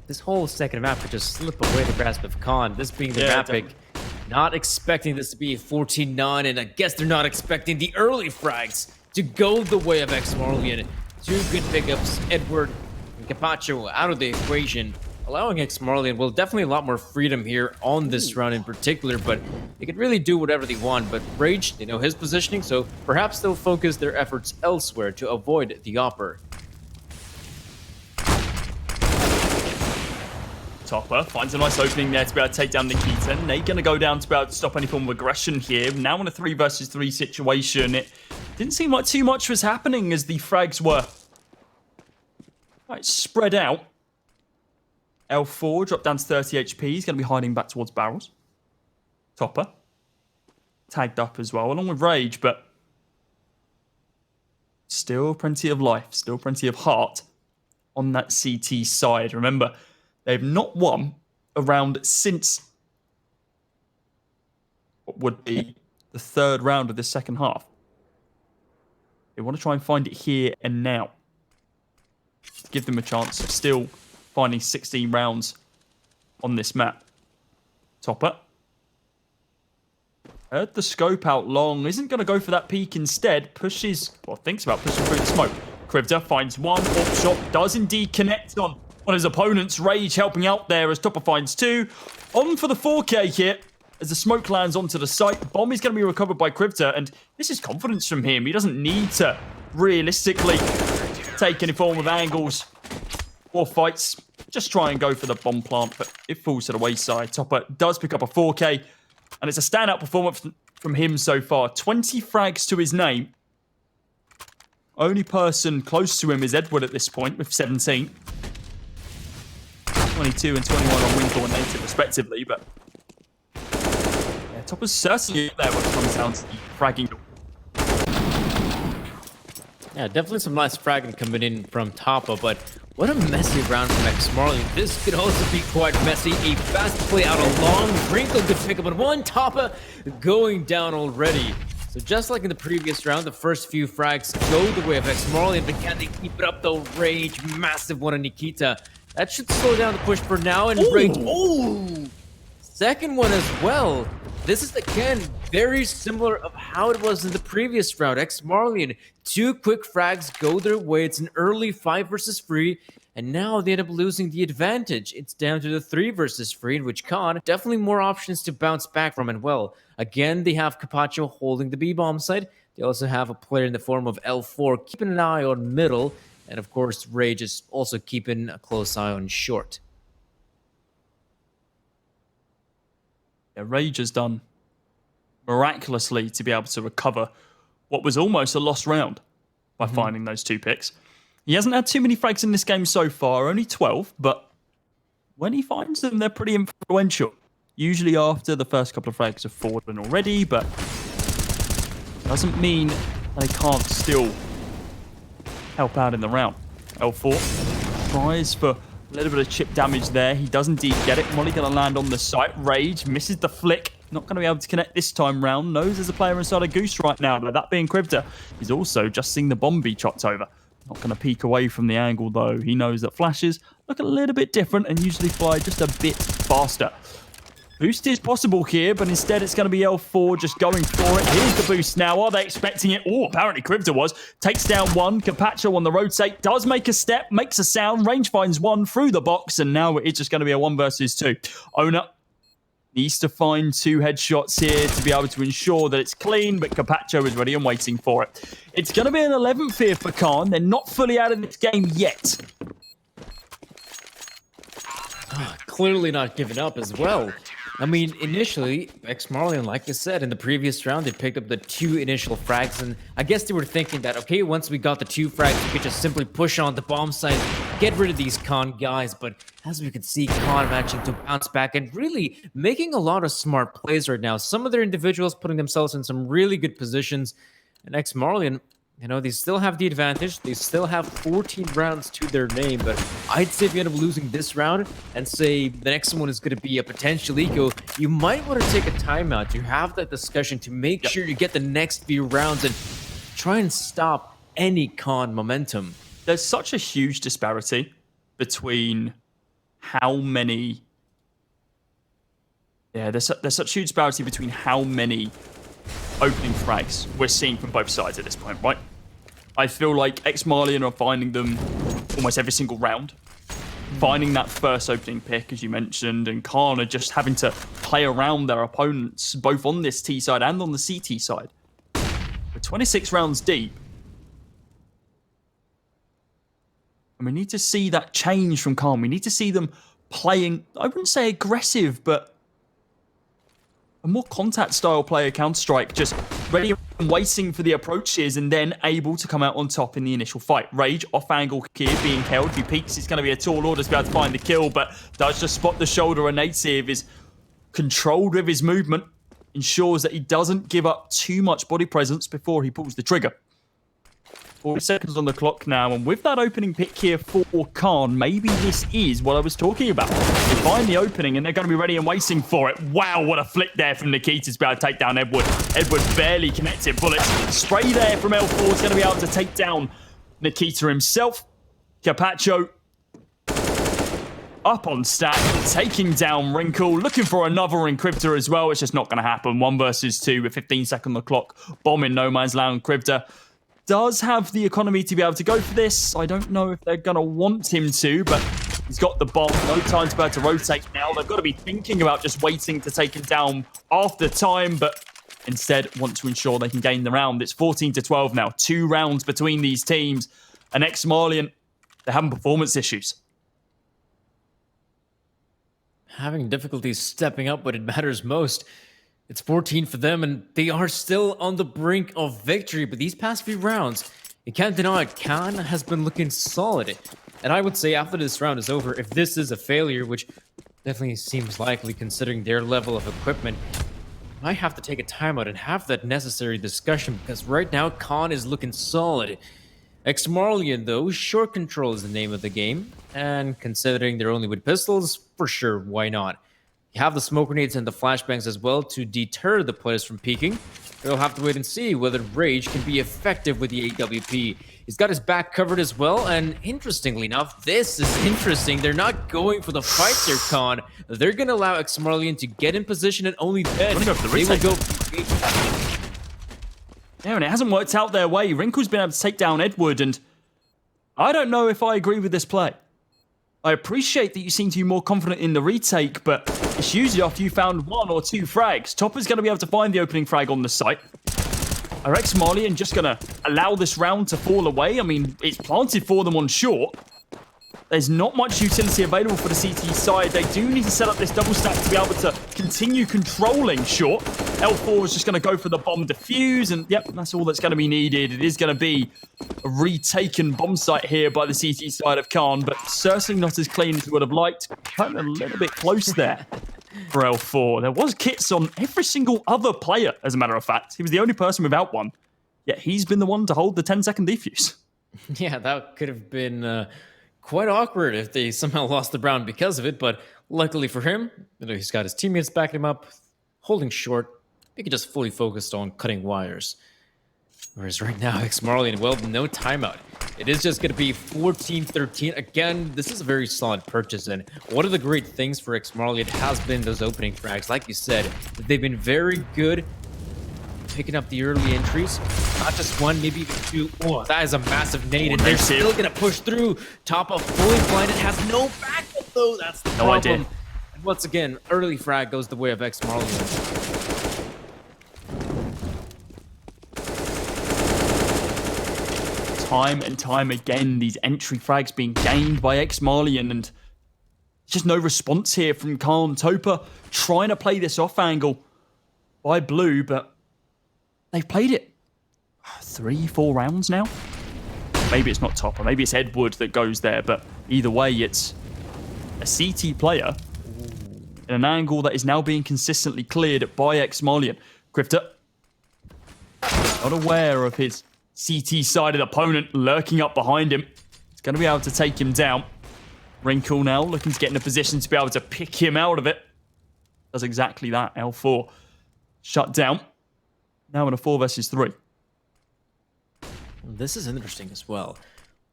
this whole second map could just slip away the grasp of Khan. This being the map pick. Not expecting this to be a 14-9, and I guess they're not expecting the early frags to go the way of ex-Marlian. 2 good pickups, Edward and Capacho out of the equation, allowing ex-Marlian, well, definitely a lot more freedom here on this round in particular, but they could really do whatever they want. But Rage, they know his positioning, so perhaps they'll focus their efforts elsewhere to avoid the Opper. Topper finds a nice opening there to be able to take down Nikita. Nate going to go down to be able to stop any form of aggression here. Now in a 3 versus 3 situation, it didn't seem like too much was happening as the frags were quite spread out. L4 dropped down to 30 HP. He's going to be hiding back towards barrels. Topper tagged up as well, along with Rage, but still plenty of life, still plenty of heart on that CT side. Remember, they've not won a round since what would be the 3rd round of this second half. They want to try and find it here and now. Give them a chance of still finding 16 rounds on this map. Topper. Heard the scope out long. Isn't going to go for that peak instead. Pushes, well, thinks about pushing through the smoke. Cribda finds one. Op shot does indeed connect on his opponent's. Rage helping out there as Topper finds 2. On for the 4K here as the smoke lands onto the site. Bomb is going to be recovered by Cribda, and this is confidence from him. He doesn't need to realistically take any form of angles or fights. Just try and go for the bomb plant, but it falls to the wayside. Topper does pick up a 4K, and it's a standout performance from him so far. 20 frags to his name. Only person close to him is Edward at this point with 17. 22 and 21 on Winkle and Native respectively, but yeah, Topper's certainly up there when it comes down to the fragging. Yeah, definitely some nice fragging coming in from Tapa, but what a messy round from ex-Marlian. This could also be quite messy. A fast play out a long wrinkle could pick up on one. Tapa going down already. So just like in the previous round, the first few frags go the way of ex-Marlian, but can they keep it up though? Rage, massive one on Nikita. That should slow down the push for now, and Rage, ooh! Second one as well. This is, again, very similar of how it was in the previous round. Ex-Marlian, 2 quick frags go their way. It's an early 5 versus 3, and now they end up losing the advantage. It's down to the 3 versus 3, in which Khan definitely more options to bounce back from. And well, again, they have Capacho holding the B-bomb side. They also have a player in the form of L4 keeping an eye on middle, and of course, Rage is also keeping a close eye on short. Yeah, Rage has done miraculously to be able to recover what was almost a lost round by finding those 2 picks. He hasn't had too many frags in this game so far, only 12, but when he finds them, they're pretty influential. Usually after the first couple of frags have fallen already, but doesn't mean they can't still help out in the round. L4 tries for a little bit of chip damage there. He does indeed get it. Molly going to land on the site. Rage misses the flick. Not going to be able to connect this time round. Knows there's a player inside a Goose right now, but that being Krivda, he's also just seen the bomb be chopped over. Not going to peek away from the angle, though. He knows that flashes look a little bit different and usually fly just a bit faster. Boost is possible here, but instead it's going to be L4 just going for it. Here's the boost now. Are they expecting it? Oh, apparently Krivda was. Takes down one. Capacho on the rotate. Does make a step. Makes a sound. Range finds one through the box. And now it's just going to be a 1 versus 2. Owner needs to find 2 headshots here to be able to ensure that it's clean, but Capacho is ready and waiting for it. It's going to be an 11th here for Khan. They're not fully out of this game yet. Clearly not giving up as well. I mean, initially, ex-Marlian, like I said, in the previous round, they picked up the 2 initial frags, and I guess they were thinking that, okay, once we got the 2 frags, we could just simply push on the bomb site, get rid of these Khan guys, but as we can see, Khan managing to bounce back and really making a lot of smart plays right now. Some of their individuals putting themselves in some really good positions, and ex-Marlian, you know, they still have the advantage. They still have 14 rounds to their name, but I'd say if you end up losing this round and say the next one is going to be a potential eco, you might want to take a timeout to have that discussion to make sure you get the next few rounds and try and stop any Khan momentum. There's such a huge disparity between how many... Yeah, there's such huge disparity between how many opening frags we're seeing from both sides at this point, right? I feel like ex-Marlian are finding them almost every single round. Finding that first opening pick, as you mentioned, and Khan are just having to play around their opponents, both on this T side and on the CT side. We're 26 rounds deep. And we need to see that change from Khan. We need to see them playing, I wouldn't say aggressive, but a more contact style player, Counter-Strike, just ready and waiting for the approaches and then able to come out on top in the initial fight. Rage off angle here being held. If he peeks, it's going to be a tall order to be able to find the kill, but does just spot the shoulder, and Native is controlled with his movement, ensures that he doesn't give up too much body presence before he pulls the trigger. 40 seconds on the clock now, and with that opening pick here for Khan, maybe this is what I was talking about. They find the opening, and they're going to be ready and waiting for it. Wow, what a flick there from Nikita to be able to take down Edward. Edward barely connected. Bullets. Spray there from L4 is going to be able to take down Nikita himself. Capacho up on stack, taking down Wrinkle, looking for another Encryptor as well. It's just not going to happen. 1 versus 2 with 15 seconds on the clock. Bomb in no man's land. Encryptor does have the economy to be able to go for this. I don't know if they're going to want him to, but he's got the bomb. No time to be able to rotate now. They've got to be thinking about just waiting to take him down after time, but instead want to ensure they can gain the round. It's 14-12 now. 2 rounds between these teams. And ex-Marlian, they're having performance issues. Having difficulties stepping up when it matters most. It's 14 for them, and they are still on the brink of victory. But these past few rounds, you can't deny it, Khan has been looking solid. And I would say after this round is over, if this is a failure, which definitely seems likely considering their level of equipment, I have to take a timeout and have that necessary discussion, because right now Khan is looking solid. Ex-Marlian, though, short control is the name of the game, and considering they're only with pistols, for sure, why not? You have the smoke grenades and the flashbangs as well to deter the players from peeking. We'll have to wait and see whether Rage can be effective with the AWP. He's got his back covered as well, and interestingly enough, this is interesting. They're not going for the fight here, Khan. They're going to allow ex-Marlian to get in position and only then Go for the they will retake. go for the Yeah, and it hasn't worked out their way. Wrinkle's been able to take down Edward, and I don't know if I agree with this play. I appreciate that you seem to be more confident in the retake, but it's usually after you found 1 or 2 frags. Topper's going to be able to find the opening frag on the site. Are ex-Marlian just going to allow this round to fall away? I mean, it's planted for them on short. There's not much utility available for the CT side. They do need to set up this double stack to be able to continue controlling short. L4 is just going to go for the bomb defuse, and yep, that's all that's going to be needed. It is going to be a retaken bomb site here by the CT side of Khan, but certainly not as clean as we would have liked. Cutting a little bit close there for L4. There was kits on every single other player, as a matter of fact. He was the only person without one, yet he's been the one to hold the 10-second defuse. Yeah, that could have been quite awkward if they somehow lost the round because of it, but luckily for him, he's got his teammates backing him up, holding short. He can just fully focus on cutting wires. Whereas right now, ex-Marlian, well, no timeout. It is just going to be 14-13. Again, this is a very solid purchase, and one of the great things for ex-Marlian has been those opening frags. Like you said, they've been very good picking up the early entries. Not just one, maybe even 2. Oh, that is a massive nade, and they're still going to push through. Top of fully blinded, has no backup, though. That's the problem. idea. And once again, early frag goes the way of ex-Marlian. Time and time again, these entry frags being gained by ex-Marlian, and just no response here from Khan. Topa trying to play this off angle by Blue, but they've played it 3-4 rounds now. Maybe it's not Topper, maybe it's Edward that goes there, but either way, it's a CT player in an angle that is now being consistently cleared by ex-Marlian. Grifter not aware of his CT-sided opponent lurking up behind him. He's going to be able to take him down. Wrinkle now looking to get in a position to be able to pick him out of it. Does exactly that. L4 shut down. Now in a 4 versus 3. This is interesting as well.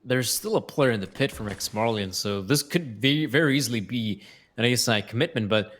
There's still a player in the pit from ex-Marlian, so this could very easily be an ASI commitment, but...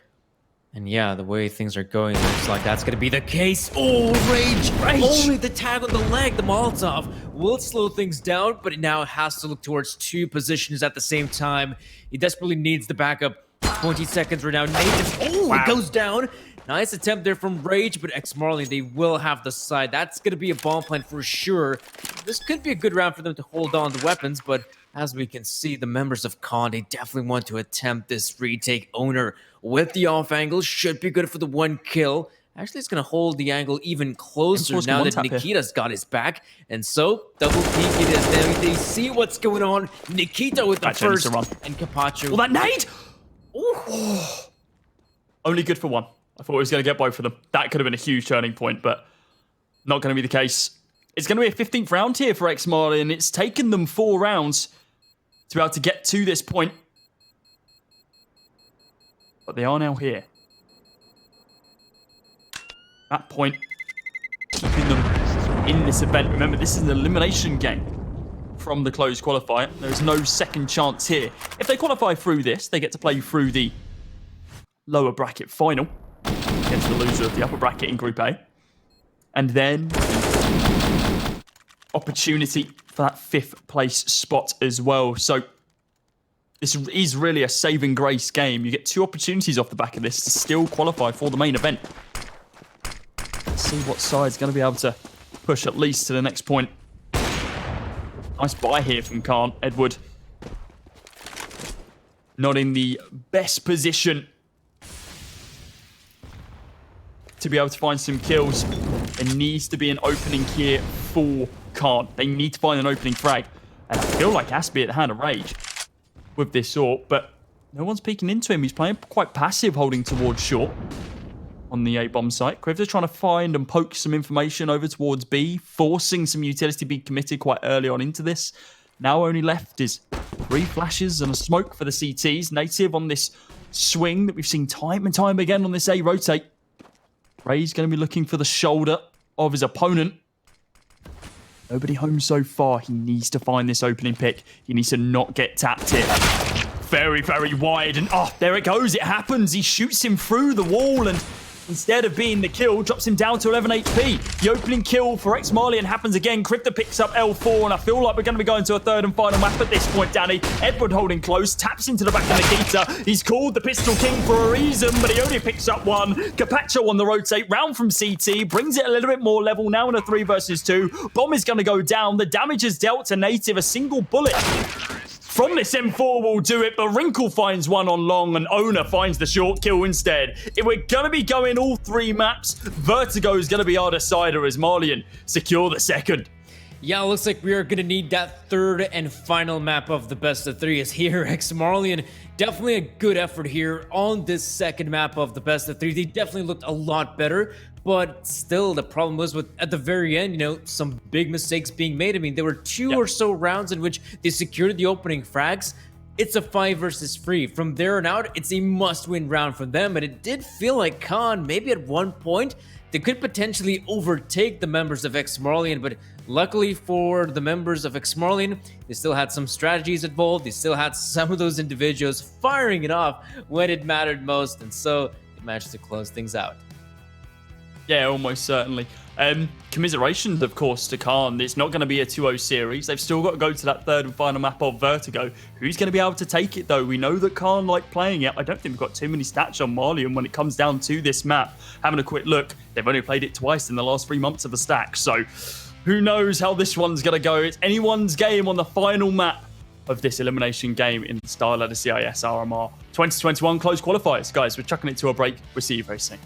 And yeah, the way things are going, it looks like that's going to be the case. Oh, Rage! Only the tag on the leg, the Molotov, will slow things down, but it now has to look towards 2 positions at the same time. He desperately needs the backup. 20 seconds right now. It goes down. Nice attempt there from Rage, but ex-Marlian, they will have the side. That's going to be a bomb plant for sure. This could be a good round for them to hold on to weapons, but as we can see, the members of Khan, they definitely want to attempt this retake. Owner with the off angle should be good for the 1 kill. Actually, it's going to hold the angle even closer now that Nikita's got his back. And so, double peek it is. They see what's going on. Nikita with the first, and Capacho. Well, that nade! Ooh. Only good for 1. I thought he was going to get both of them. That could have been a huge turning point, but not going to be the case. It's going to be a 15th round here for ex-Marlian. It's taken them 4 rounds to be able to get to this point. But they are now here. That point, keeping them in this event. Remember, this is an elimination game from the closed qualifier. There is no second chance here. If they qualify through this, they get to play through the lower bracket final against the loser of the upper bracket in Group A. And then opportunity for that 5th place spot as well. So this is really a saving grace game. You get 2 opportunities off the back of this to still qualify for the main event. Let's see what side's going to be able to push at least to the next point. Nice buy here from Khan. Edward not in the best position to be able to find some kills. There needs to be an opening here for Khan. They need to find an opening frag. And I feel like Aspie had a rage with this sort, but no one's peeking into him. He's playing quite passive, holding towards short. on the A-bomb site. Krivda trying to find and poke some information over towards B, forcing some utility to be committed quite early on into this. Now only left is 3 flashes and a smoke for the CTs. Native on this swing that we've seen time and time again on this A rotate. Ray's going to be looking for the shoulder of his opponent. Nobody home so far. He needs to find this opening pick. He needs to not get tapped here. Very, very wide. And there it goes. It happens. He shoots him through the wall and instead of being the kill, drops him down to 11 HP. The opening kill for ex-Marlian happens again. Krivda picks up L4, and I feel like we're going to be going to a third and final map at this point, Danny. Edward holding close, taps into the back of Nikita. He's called the Pistol King for a reason, but he only picks up 1. Capacho on the rotate, round from CT, brings it a little bit more level now in a 3 versus 2. Bomb is going to go down. The damage is dealt to Native. A single bullet from this M4 will do it, but Wrinkle finds one on long, and Owner finds the short kill instead. If we're going to be going all 3 maps, Vertigo is going to be our decider as Marlian secure the second. Yeah, looks like we are going to need that third and final map of the best of 3 is here. ex-Marlian, definitely a good effort here on this second map of the best of 3. They definitely looked a lot better. But still, the problem was with at the very end, some big mistakes being made. I mean, there were 2 or so rounds in which they secured the opening frags. It's a 5 versus 3. From there on out, it's a must-win round for them. And it did feel like Khan, maybe at one point, they could potentially overtake the members of ex-Marlian. But luckily for the members of ex-Marlian, they still had some strategies involved. They still had some of those individuals firing it off when it mattered most. And so they managed to close things out. Yeah, almost certainly. Commiserations, of course, to Khan. It's not going to be a 2-0 series. They've still got to go to that third and final map of Vertigo. Who's going to be able to take it, though? We know that Khan like playing it. I don't think we've got too many stats on Marlian when it comes down to this map. Having a quick look, they've only played it twice in the last 3 months of the stack. So who knows how this one's going to go. It's anyone's game on the final map of this elimination game in StarLadder CIS RMR 2021 closed qualifiers. Guys, we're chucking it to a break. We'll see you very soon.